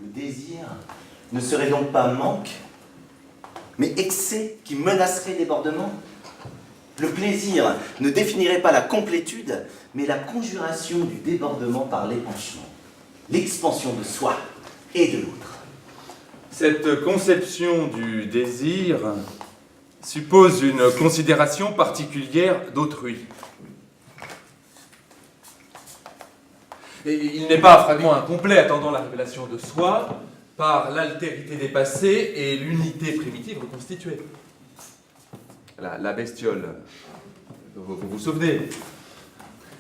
Le désir ne serait donc pas manque, mais excès qui menacerait débordement. Le plaisir ne définirait pas la complétude, mais la conjuration du débordement par l'épanchement, l'expansion de soi et de l'autre. Cette conception du désir suppose une considération particulière d'autrui. Et il n'est pas un fragment incomplet attendant la révélation de soi par l'altérité des passés et l'unité primitive reconstituée. La bestiole, vous vous souvenez,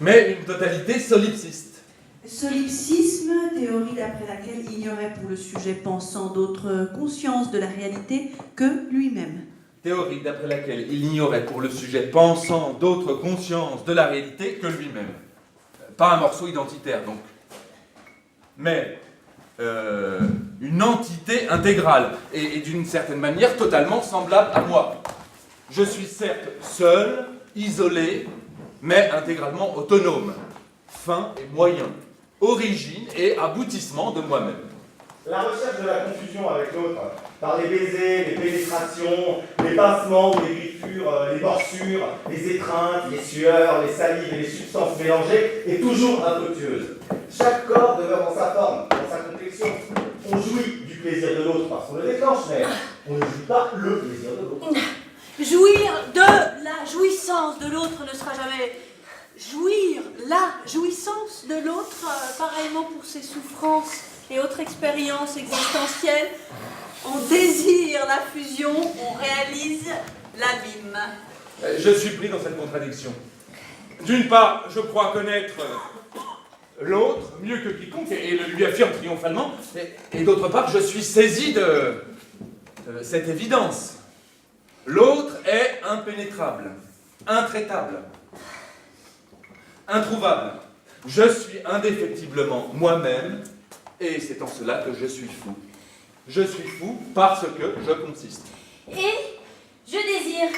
mais une totalité solipsiste. Solipsisme, théorie d'après laquelle il n'y aurait pour le sujet pensant d'autre conscience de la réalité que lui-même. Théorie d'après laquelle il n'y aurait pour le sujet pensant d'autre conscience de la réalité que lui-même. Pas un morceau identitaire, donc. Mais une entité intégrale, et d'une certaine manière totalement semblable à moi. Je suis certes seul, isolé, mais intégralement autonome, fin et moyen, origine et aboutissement de moi-même. La recherche de la confusion avec l'autre, par les baisers, les pénétrations, les pincements ou les griffures, les morsures, les étreintes, les sueurs, les salives et les substances mélangées, est toujours infructueuse. Chaque corps demeure dans sa forme, dans sa complexion. On jouit du plaisir de l'autre parce qu'on le déclenche, mais on ne jouit pas le plaisir de l'autre. Jouir de la jouissance de l'autre ne sera jamais jouir la jouissance de l'autre, pareillement pour ses souffrances et autres expériences existentielles. On désire la fusion, on réalise l'abîme. Je suis pris dans cette contradiction. D'une part, je crois connaître l'autre mieux que quiconque et le lui affirme triomphalement, et d'autre part, je suis saisi de cette évidence. L'autre est impénétrable, intraitable, introuvable. Je suis indéfectiblement moi-même, et c'est en cela que je suis fou. Je suis fou parce que je consiste. Et je désire.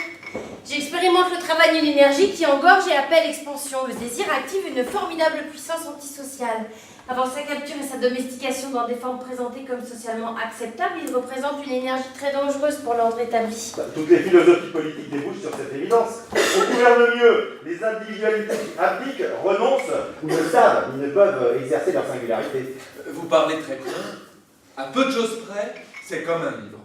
J'expérimente le travail d'une énergie qui engorge et appelle expansion. Le désir active une formidable puissance antisociale. Avant sa capture et sa domestication dans des formes présentées comme socialement acceptables, il représente une énergie très dangereuse pour l'ordre établi. Toutes les philosophies politiques débouchent sur cette évidence. On gouverne mieux, les individualités qui appliquent, renoncent ou ne savent, ils ne peuvent exercer leur singularité. Vous parlez très bien. À peu de choses près, c'est comme un livre.